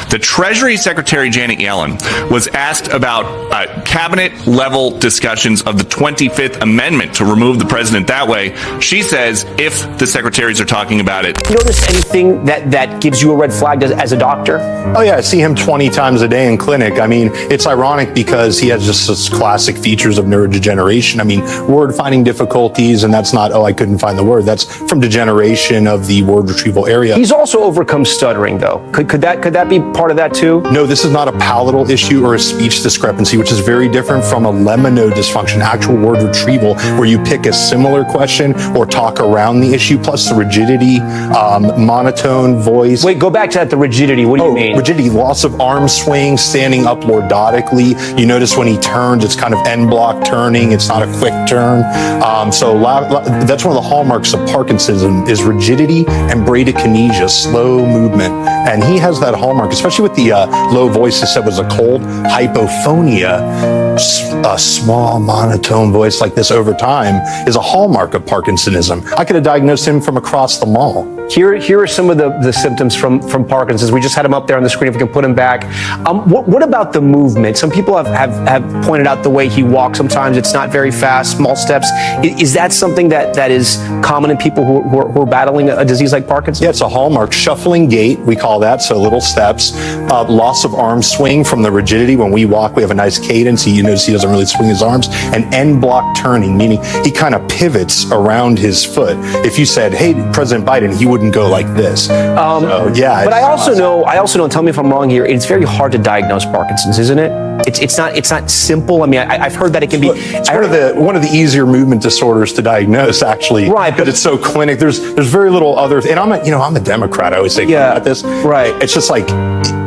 The Treasury Secretary Janet Yellen was asked about cabinet-level discussions of the 25th Amendment to remove the president that way. She says if the secretaries are talking about it. Notice anything that gives you a red flag as a doctor? Oh yeah, I see him 20 times a day in clinic. I mean, it's ironic because he has just such classic features of neurodegeneration. I mean, word finding difficulties, and that's not, oh, I couldn't find the word. That's from degeneration of the word retrieval area. He's also overcome stuttering, though. Could that be part of that too? No, this is not a palatal issue or a speech discrepancy, which is very different from a lemino dysfunction, actual word retrieval, where you pick a similar question or talk around the issue, plus the rigidity, monotone voice. Wait, go back to that, the rigidity. What do you mean? Rigidity, loss of arm swing, standing up lordotically. You notice when he turns, it's kind of en-bloc turning. It's not a quick turn. So that's one of the hallmarks of Parkinsonism is rigidity and bradykinesia, slow movement. And he has that hallmark, especially with the low voice. He said was a cold hypophonia. A small monotone voice like this over time is a hallmark of Parkinsonism. I could have diagnosed him from across the mall. Here are some of the symptoms from Parkinson's. We just had him up there on the screen. If we can put him back. What about the movement? Some people have pointed out the way he walks. Sometimes it's not very fast, small steps. Is that something that is common in people who are battling a disease like Parkinson's? Yeah, it's a hallmark. Shuffling gait, we call that, so little steps. Loss of arm swing from the rigidity. When we walk, we have a nice cadence. You notice he doesn't really swing his arms. And en-bloc turning, meaning he kind of pivots around his foot. If you said, hey, President Biden, he wouldn't go like this. Yeah. But I also know, and tell me if I'm wrong here, it's very hard to diagnose Parkinson's, isn't it? It's not simple. I mean, I've heard that it can be. It's one of the easier movement disorders to diagnose, actually. Right, but it's so clinic. There's very little other. And I'm a Democrat. I always say about this. Right. It's just like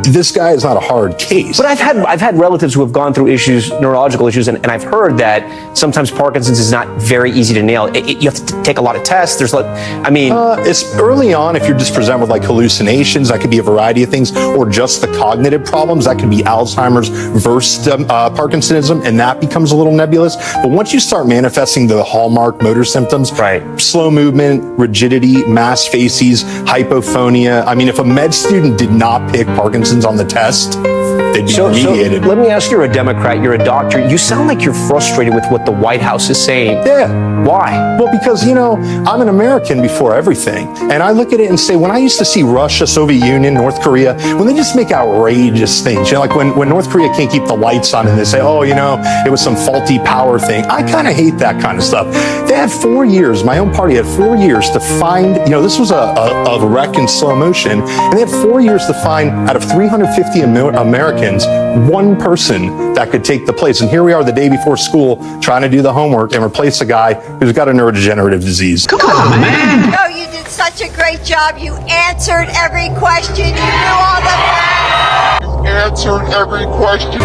this guy is not a hard case. But I've had relatives who have gone through neurological issues, and I've heard that sometimes Parkinson's is not very easy to nail. You have to take a lot of tests. It's early on. If you're just presented with like hallucinations, that could be a variety of things, or just the cognitive problems. That could be Alzheimer's versus Parkinsonism, and that becomes a little nebulous. But once you start manifesting the hallmark motor symptoms, right, slow movement, rigidity, mass facies, hypophonia. I mean, if a med student did not pick Parkinson's on the test, they'd be remediated. So let me ask you, you're a Democrat, you're a doctor. You sound like you're frustrated with what the White House is saying. Yeah. Why? Well, because, I'm an American before everything. And I look at it and say, when I used to see Russia, Soviet Union, North Korea, when they just make outrageous things, like when North Korea can't keep the lights on and they say, it was some faulty power thing. I kind of hate that kind of stuff. They had 4 years, my own party had 4 years to find, this was a wreck in slow motion, and they had 4 years to find out of 350 Americans, one person that could take the place. And here we are the day before school trying to do the homework and replace a guy who's got a neurodegenerative disease. Come on, man. No, you did such a great job. You answered every question. You knew all the facts. You answered every question.